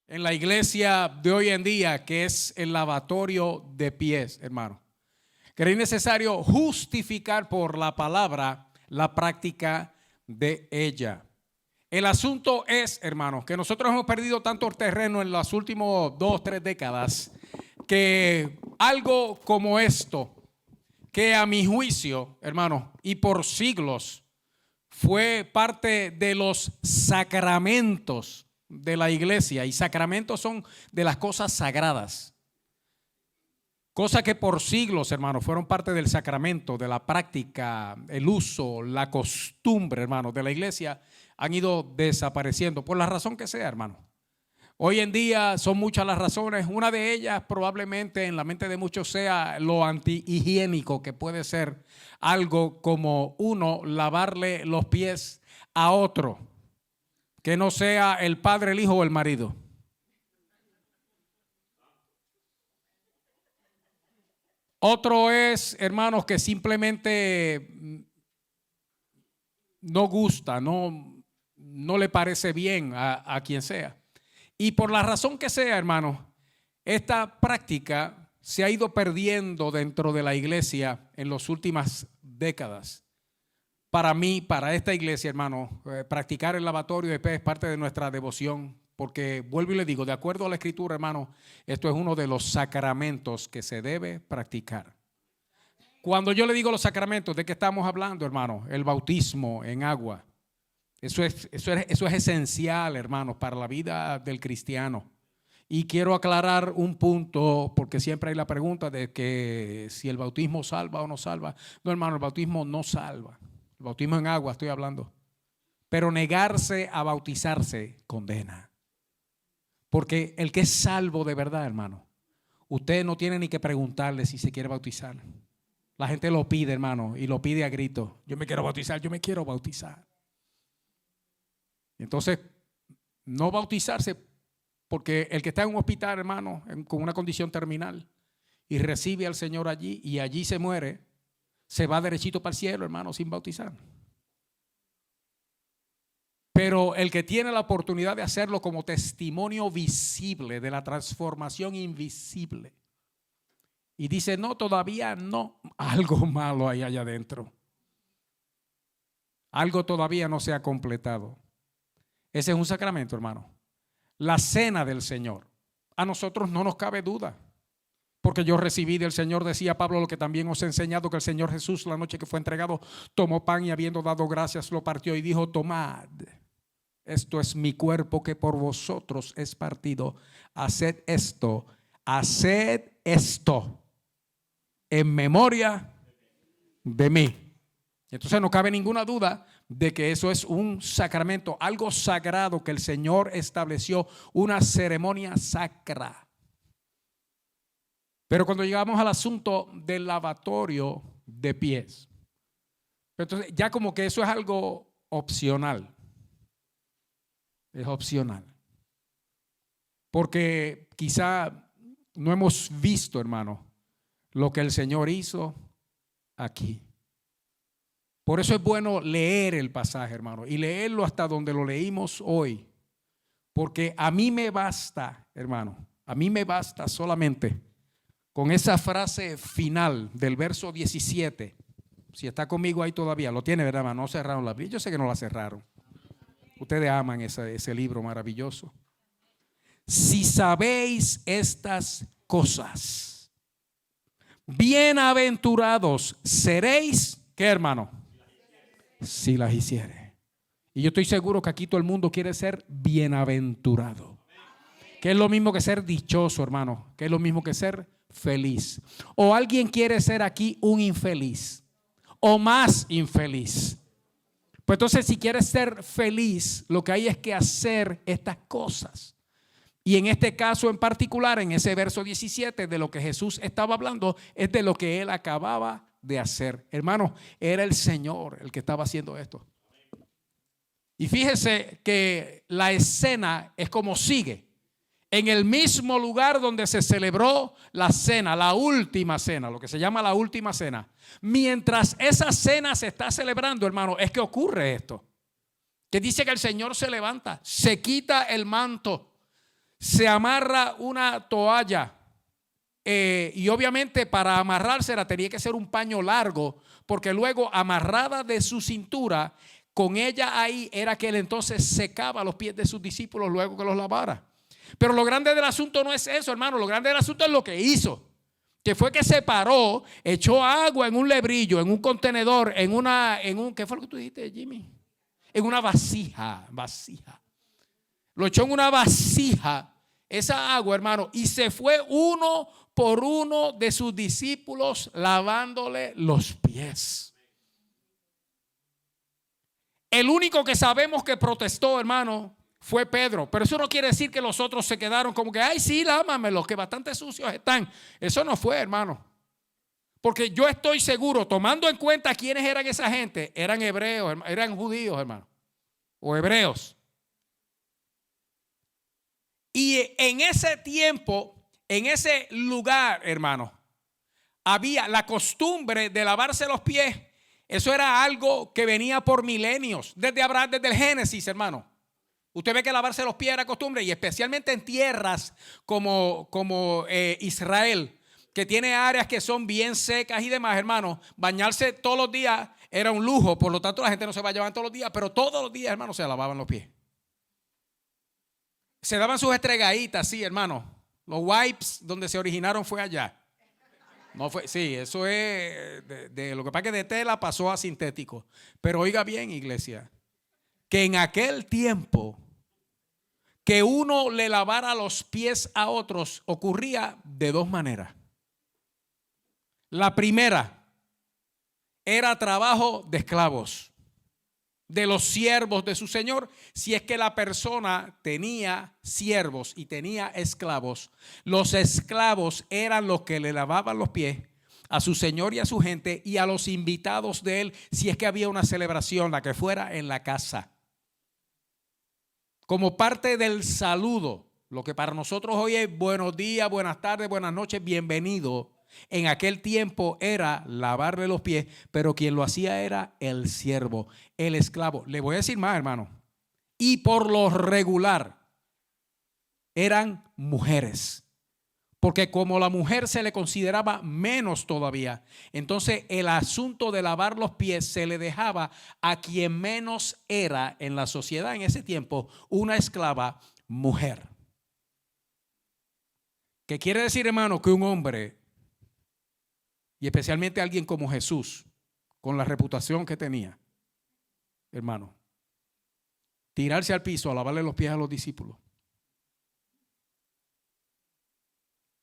en la iglesia de hoy en día, que es el lavatorio de pies, hermano. Que es necesario justificar por la palabra la práctica de ella. El asunto es, hermanos, que nosotros hemos perdido tanto terreno en las últimas 2-3 décadas que algo como esto, que a mi juicio, hermanos, y por siglos, fue parte de los sacramentos de la iglesia. Y sacramentos son de las cosas sagradas. Cosas que por siglos, hermanos, fueron parte del sacramento, de la práctica, el uso, la costumbre, hermanos, de la iglesia, han ido desapareciendo, por la razón que sea, hermano. Hoy en día son muchas las razones. Una de ellas probablemente en la mente de muchos sea lo antihigiénico que puede ser algo como uno lavarle los pies a otro, que no sea el padre, el hijo o el marido. Otro es, hermanos, que simplemente no gusta, no le parece bien a quien sea. Y por la razón que sea, hermanos, esta práctica se ha ido perdiendo dentro de la iglesia en las últimas décadas. Para mí, para esta iglesia, hermano, practicar el lavatorio de pies es parte de nuestra devoción. Porque vuelvo y le digo, de acuerdo a la escritura, hermano, esto es uno de los sacramentos que se debe practicar. Cuando yo le digo los sacramentos, ¿de qué estamos hablando, hermano? El bautismo en agua. Eso es esencial, hermanos, para la vida del cristiano. Y quiero aclarar un punto, porque siempre hay la pregunta de que si el bautismo salva o no salva. No, hermano, el bautismo no salva. El bautismo en agua estoy hablando. Pero negarse a bautizarse condena. Porque el que es salvo de verdad, hermano, usted no tiene ni que preguntarle si se quiere bautizar. La gente lo pide, hermano, y lo pide a grito. Yo me quiero bautizar, yo me quiero bautizar. Entonces, no bautizarse, porque el que está en un hospital, hermano, con una condición terminal, y recibe al Señor allí, y allí se muere, se va derechito para el cielo, hermano, sin bautizar. Pero el que tiene la oportunidad de hacerlo como testimonio visible de la transformación invisible, y dice, no, todavía no, algo malo hay allá adentro. Algo todavía no se ha completado. Ese es un sacramento, hermano. La cena del Señor. A nosotros no nos cabe duda. Porque yo recibí del Señor, decía Pablo, lo que también os he enseñado, que el Señor Jesús, la noche que fue entregado, tomó pan y habiendo dado gracias, lo partió y dijo, tomad. Esto es mi cuerpo que por vosotros es partido. Haced esto en memoria de mí. Entonces no cabe ninguna duda de que eso es un sacramento, algo sagrado que el Señor estableció, una ceremonia sacra. Pero cuando llegamos al asunto del lavatorio de pies, entonces ya como que eso es algo opcional. Es opcional. Porque quizá no hemos visto, hermano, lo que el Señor hizo aquí. Por eso es bueno leer el pasaje, hermano, y leerlo hasta donde lo leímos hoy. Porque a mí me basta, hermano, a mí me basta solamente con esa frase final del verso 17. Si está conmigo ahí todavía, lo tiene, ¿verdad, hermano? No cerraron la Biblia. Yo sé que no la cerraron. Ustedes aman ese libro maravilloso. Si sabéis estas cosas, bienaventurados seréis, ¿qué, hermano? Si las hiciere. Y yo estoy seguro que aquí todo el mundo quiere ser bienaventurado. Que es lo mismo que ser dichoso, hermano. Que es lo mismo que ser feliz. O alguien quiere ser aquí un infeliz. O más infeliz. Pues entonces si quieres ser feliz, lo que hay es que hacer estas cosas. Y en este caso en particular, en ese verso 17, de lo que Jesús estaba hablando, es de lo que él acababa de hacer. Hermano, era el Señor el que estaba haciendo esto. Y fíjese que la escena es como sigue. En el mismo lugar donde se celebró la cena, la última cena, lo que se llama la última cena. Mientras esa cena se está celebrando, hermano, es que ocurre esto. Que dice que el Señor se levanta, se quita el manto, se amarra una toalla. Y obviamente para amarrársela tenía que ser un paño largo, porque luego amarrada de su cintura, con ella ahí era que él entonces secaba los pies de sus discípulos luego que los lavara. Pero lo grande del asunto no es eso, hermano. Lo grande del asunto es lo que hizo. Que fue que se paró, echó agua en un lebrillo, en un contenedor, ¿qué fue lo que tú dijiste, Jimmy? En una vasija. Lo echó en una vasija, esa agua, hermano, y se fue uno por uno de sus discípulos lavándole los pies. El único que sabemos que protestó, hermano, fue Pedro. Pero eso no quiere decir que los otros se quedaron como que, ay, sí, lámamelos, que bastante sucios están. Eso no fue, hermano. Porque yo estoy seguro, tomando en cuenta quiénes eran esa gente, eran hebreos, eran judíos, hermano, o hebreos. Y en ese tiempo, en ese lugar, hermano, había la costumbre de lavarse los pies. Eso era algo que venía por milenios, desde Abraham, desde el Génesis, hermano. Usted ve que lavarse los pies era costumbre, y especialmente en tierras como Israel, que tiene áreas que son bien secas y demás, hermano. Bañarse todos los días era un lujo, por lo tanto la gente no se bañaba todos los días, pero todos los días, hermano, se lavaban los pies. Se daban sus estregaditas, sí, hermano. Los wipes donde se originaron fue allá. No fue, sí, eso es lo que pasa es que de tela pasó a sintético. Pero oiga bien, iglesia, que en aquel tiempo que uno le lavara los pies a otros ocurría de dos maneras. La primera era trabajo de esclavos, de los siervos de su señor. Si es que la persona tenía siervos y tenía esclavos, los esclavos eran los que le lavaban los pies a su señor y a su gente y a los invitados de él, si es que había una celebración, la que fuera en la casa. Como parte del saludo, lo que para nosotros hoy es buenos días, buenas tardes, buenas noches, bienvenido. En aquel tiempo era lavarle los pies, pero quien lo hacía era el siervo, el esclavo. Le voy a decir más, hermano. Y por lo regular eran mujeres, porque como la mujer se le consideraba menos todavía, entonces el asunto de lavar los pies se le dejaba a quien menos era en la sociedad en ese tiempo, una esclava mujer. ¿Qué quiere decir, hermano? Que un hombre, y especialmente alguien como Jesús, con la reputación que tenía, hermano, tirarse al piso a lavarle los pies a los discípulos,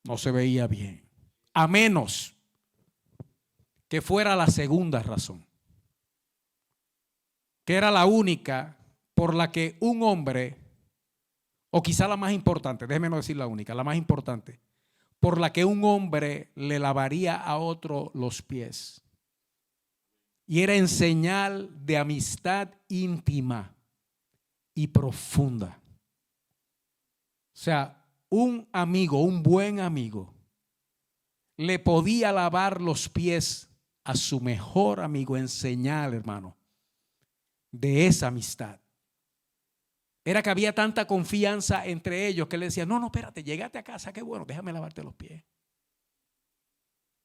no se veía bien, a menos que fuera la segunda razón, que era la única por la que un hombre, o quizá la más importante, déjeme no decir la única, la más importante, por la que un hombre le lavaría a otro los pies. Y era en señal de amistad íntima y profunda. O sea, un amigo, un buen amigo, le podía lavar los pies a su mejor amigo en señal, hermano, de esa amistad. Era que había tanta confianza entre ellos que le decía, no, espérate, llegaste a casa, qué bueno, déjame lavarte los pies.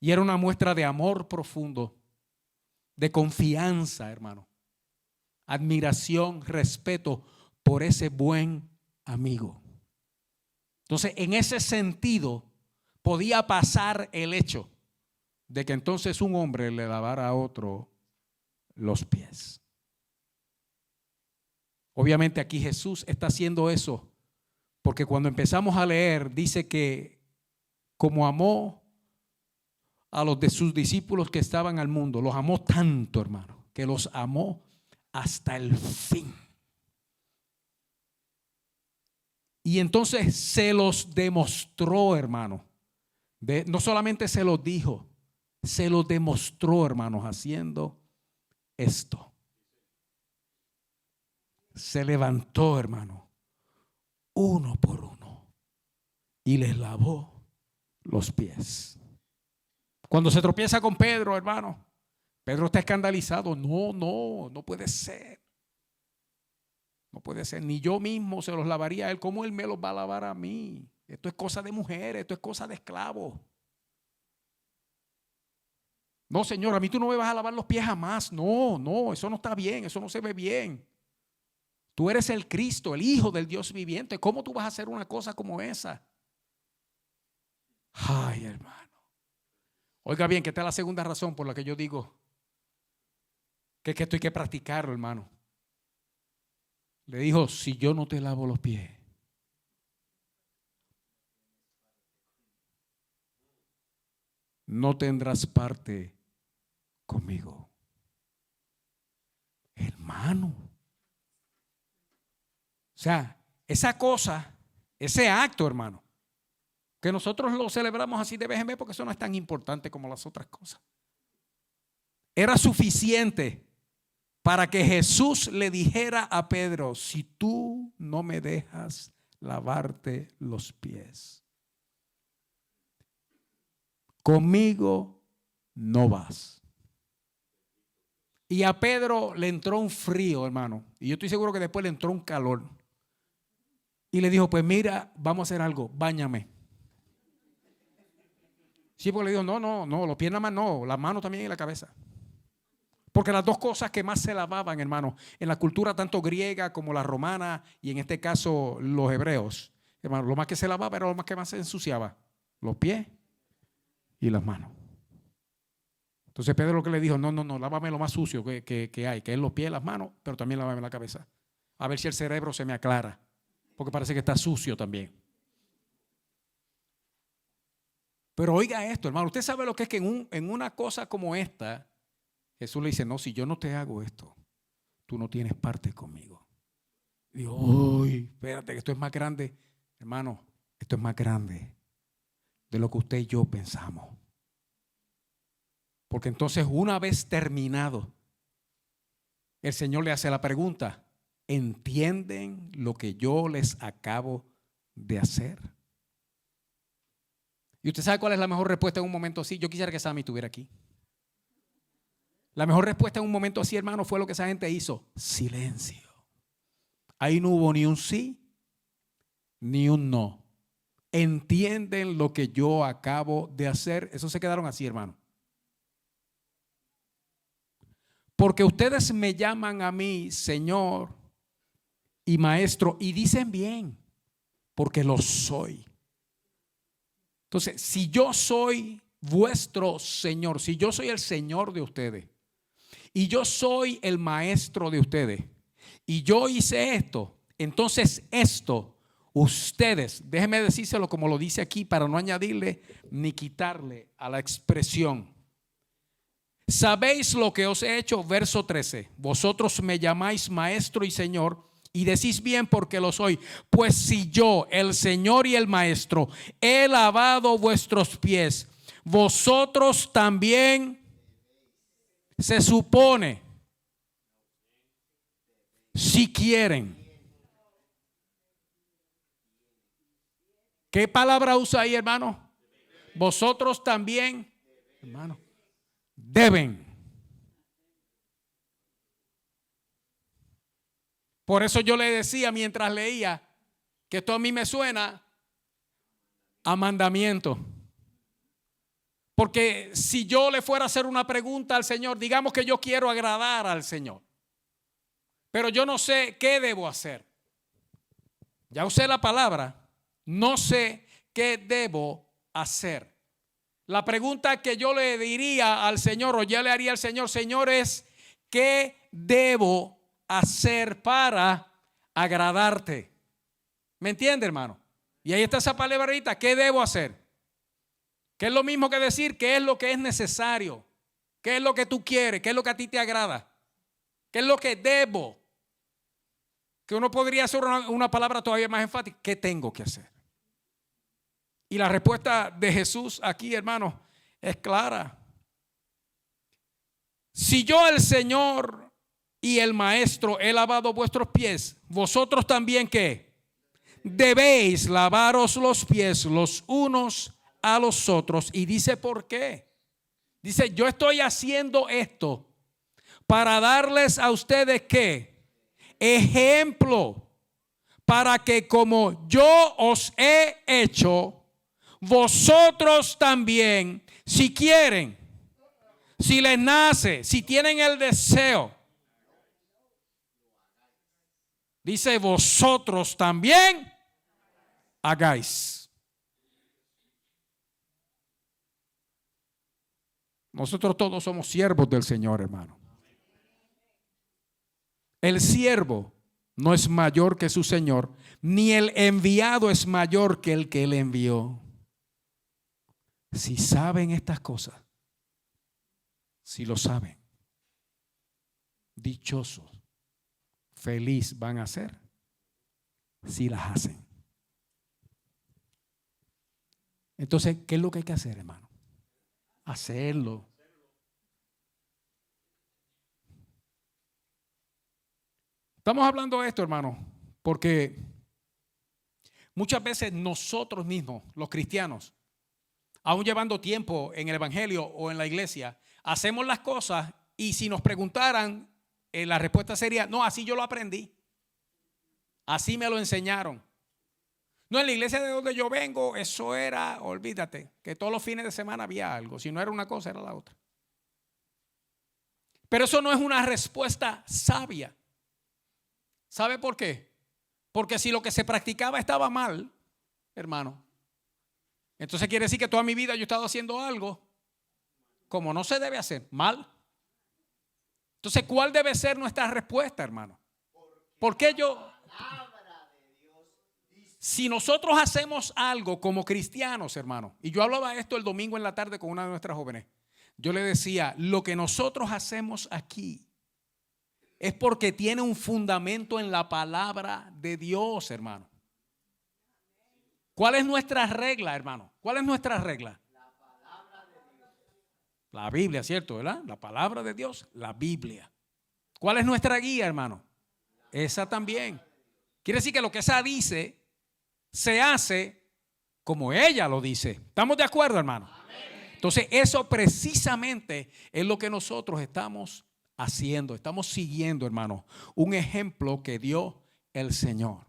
Y era una muestra de amor profundo, de confianza, hermano, admiración, respeto por ese buen amigo. Entonces, en ese sentido, podía pasar el hecho de que entonces un hombre le lavara a otro los pies. Obviamente aquí Jesús está haciendo eso porque cuando empezamos a leer dice que como amó a los de sus discípulos que estaban al mundo, los amó tanto, hermano, que los amó hasta el fin. Y entonces se los demostró, hermano. No solamente se los dijo, se los demostró, hermanos, haciendo esto. Se levantó, hermano, uno por uno y les lavó los pies. Cuando se tropieza con Pedro, hermano, Pedro está escandalizado. No puede ser. No puede ser, ni yo mismo se los lavaría a él. ¿Cómo él me los va a lavar a mí? Esto es cosa de mujeres, esto es cosa de esclavos. No, Señor, a mí tú no me vas a lavar los pies jamás. No, no, eso no está bien, eso no se ve bien. Tú eres el Cristo, el Hijo del Dios viviente. ¿Cómo tú vas a hacer una cosa como esa? Ay, hermano. Oiga bien, que esta es la segunda razón por la que yo digo que esto hay que practicarlo, hermano. Le dijo, si yo no te lavo los pies, no tendrás parte conmigo. Hermano. O sea, esa cosa, ese acto, hermano, que nosotros lo celebramos así de vez en vez porque eso no es tan importante como las otras cosas. Era suficiente para que Jesús le dijera a Pedro, si tú no me dejas lavarte los pies, conmigo no vas. Y a Pedro le entró un frío, hermano. Y yo estoy seguro que después le entró un calor. Y le dijo, pues mira, vamos a hacer algo, báñame. Sí, porque le dijo, no, los pies nada más no, las manos también y la cabeza. Porque las dos cosas que más se lavaban, hermano, en la cultura tanto griega como la romana y en este caso los hebreos, hermano, lo más que se lavaba era lo más que más se ensuciaba, los pies y las manos. Entonces Pedro lo que le dijo, no, lávame lo más sucio que hay, que es los pies y las manos, pero también lávame la cabeza. A ver si el cerebro se me aclara, porque parece que está sucio también. Pero oiga esto, hermano, usted sabe lo que es que en una cosa como esta, Jesús le dice, no, si yo no te hago esto, tú no tienes parte conmigo. Y digo, uy, espérate, que esto es más grande. Hermano, esto es más grande de lo que usted y yo pensamos. Porque entonces una vez terminado, el Señor le hace la pregunta, ¿entienden lo que yo les acabo de hacer? ¿Y usted sabe cuál es la mejor respuesta en un momento así? Yo quisiera que Sammy estuviera aquí. La mejor respuesta en un momento así, hermano, fue lo que esa gente hizo. Silencio. Ahí no hubo ni un sí, ni un no. ¿Entienden lo que yo acabo de hacer? Eso se quedaron así, hermano. Porque ustedes me llaman a mí Señor y Maestro y dicen bien, porque lo soy. Entonces, si yo soy vuestro Señor, si yo soy el Señor de ustedes y yo soy el Maestro de ustedes y yo hice esto, entonces esto, ustedes, déjenme decírselo como lo dice aquí para no añadirle ni quitarle a la expresión. ¿Sabéis lo que os he hecho? Verso 13. Vosotros me llamáis Maestro y Señor y decís bien porque lo soy. Pues si yo, el Señor y el Maestro, he lavado vuestros pies, vosotros también, se supone, si quieren. ¿Qué palabra usa ahí, hermano? Vosotros también, hermano, deben. Por eso yo le decía mientras leía que esto a mí me suena a mandamiento. Porque si yo le fuera a hacer una pregunta al Señor, digamos que yo quiero agradar al Señor, pero yo no sé qué debo hacer. Ya usé la palabra, no sé qué debo hacer. La pregunta que yo le diría al Señor o ya le haría al Señor, Señor, es ¿qué debo hacer para agradarte? ¿Me entiende, hermano? Y ahí está esa palabrita, ¿qué debo hacer? Que es lo mismo que decir qué es lo que es necesario, qué es lo que tú quieres, qué es lo que a ti te agrada, qué es lo que debo. Que uno podría hacer una palabra todavía más enfática, ¿qué tengo que hacer? Y la respuesta de Jesús aquí, hermano, es clara. Si yo, el Señor y el Maestro, he lavado vuestros pies, vosotros también, ¿qué? Debéis lavaros los pies los unos a los otros. Y dice, ¿por qué? Dice, yo estoy haciendo esto para darles a ustedes, ¿qué? ejemplo, para que como yo os he hecho, vosotros también, si quieren, si les nace, si tienen el deseo, dice, vosotros también hagáis. Nosotros todos somos siervos del Señor, hermano. El siervo no es mayor que su Señor, ni el enviado es mayor que el que le envió. Si saben estas cosas, si lo saben, dichosos, feliz van a ser si las hacen. Entonces, ¿qué es lo que hay que hacer, hermano? Hacerlo. Estamos hablando de esto, hermano, porque muchas veces nosotros mismos, los cristianos, aún llevando tiempo en el evangelio o en la iglesia, hacemos las cosas y si nos preguntaran, la respuesta sería, no, así yo lo aprendí. Así me lo enseñaron. No, en la iglesia de donde yo vengo, eso era, olvídate, que todos los fines de semana había algo. Si no era una cosa, era la otra. Pero eso no es una respuesta sabia. ¿Sabe por qué? Porque si lo que se practicaba estaba mal, hermano, entonces quiere decir que toda mi vida yo he estado haciendo algo como no se debe hacer, mal. Entonces, ¿cuál debe ser nuestra respuesta, hermano? ¿Por qué yo? Si nosotros hacemos algo como cristianos, hermano, y yo hablaba esto el domingo en la tarde con una de nuestras jóvenes, yo le decía, lo que nosotros hacemos aquí es porque tiene un fundamento en la palabra de Dios, hermano. ¿Cuál es nuestra regla, hermano? ¿Cuál es nuestra regla? La palabra de Dios. La Biblia, ¿cierto? ¿Verdad? La palabra de Dios, la Biblia. ¿Cuál es nuestra guía, hermano? Esa también. Quiere decir que lo que esa dice se hace como ella lo dice. ¿Estamos de acuerdo, hermano? Amén. Entonces, eso precisamente es lo que nosotros estamos haciendo. Estamos siguiendo, hermano, un ejemplo que dio el Señor.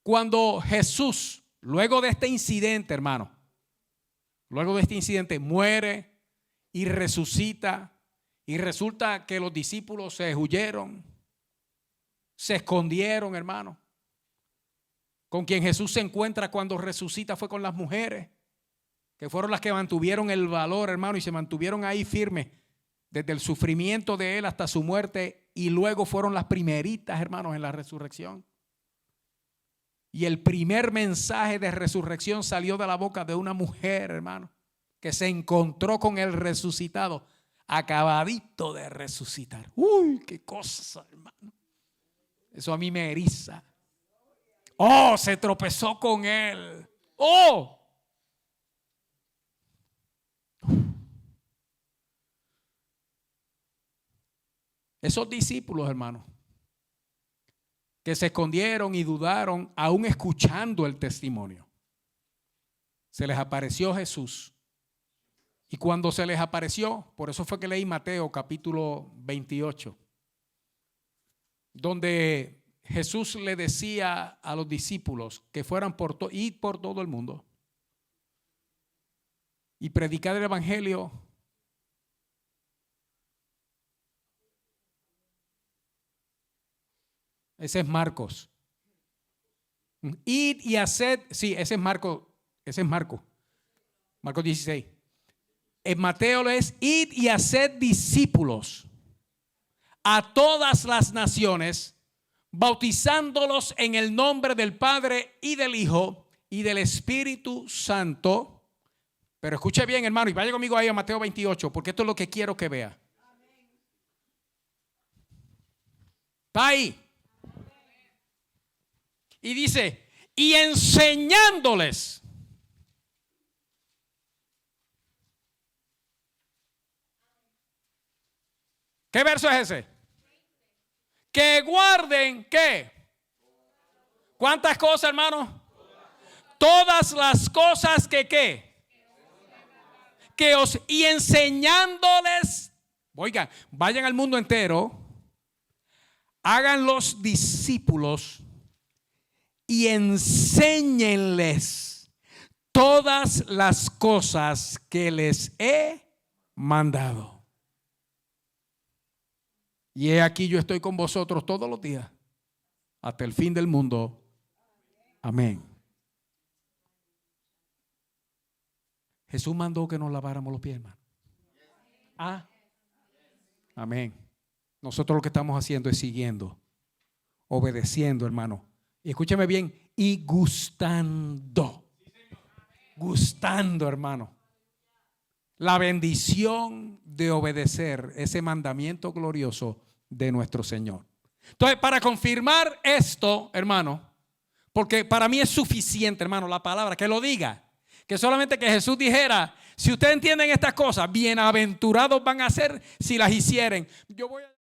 Cuando Jesús, luego de este incidente, hermano, luego de este incidente, muere y resucita, y resulta que los discípulos se huyeron, se escondieron, hermano. Con quien Jesús se encuentra cuando resucita fue con las mujeres, que fueron las que mantuvieron el valor, hermano, y se mantuvieron ahí firmes desde el sufrimiento de él hasta su muerte, y luego fueron las primeritas, hermanos, en la resurrección. Y el primer mensaje de resurrección salió de la boca de una mujer, hermano, que se encontró con el resucitado, acabadito de resucitar. Uy, qué cosa, hermano. Eso a mí me eriza. Oh, se tropezó con él. Oh. Esos discípulos, hermano, que se escondieron y dudaron, aún escuchando el testimonio, se les apareció Jesús. Y cuando se les apareció, por eso fue que leí Mateo capítulo 28, donde Jesús le decía a los discípulos que fueran ir por todo el mundo y predicar el evangelio. Ese es Marcos. Id y haced, sí, ese es Marcos, Marcos 16. En Mateo es id y haced discípulos a todas las naciones, bautizándolos en el nombre del Padre y del Hijo y del Espíritu Santo. Pero escuche bien, hermano, y vaya conmigo ahí a Mateo 28, porque esto es lo que quiero que vea. Está ahí. Y dice, y enseñándoles. ¿Qué verso es ese? Que guarden, ¿qué? ¿Cuántas cosas, hermano? Todas las cosas que, ¿qué? Que os, y enseñándoles, oigan, vayan al mundo entero hagan los discípulos y enséñenles todas las cosas que les he mandado. Y he aquí yo estoy con vosotros todos los días hasta el fin del mundo. Amén. Jesús mandó que nos laváramos los pies, hermano. Ah, amén. Nosotros lo que estamos haciendo es siguiendo, obedeciendo, hermano. Y escúcheme bien, y gustando. Gustando, hermano. La bendición de obedecer ese mandamiento glorioso de nuestro Señor. Entonces, para confirmar esto, hermano, porque para mí es suficiente, hermano, la palabra, que lo diga. Que solamente que Jesús dijera, si ustedes entienden estas cosas, bienaventurados van a ser si las hicieren. Yo voy a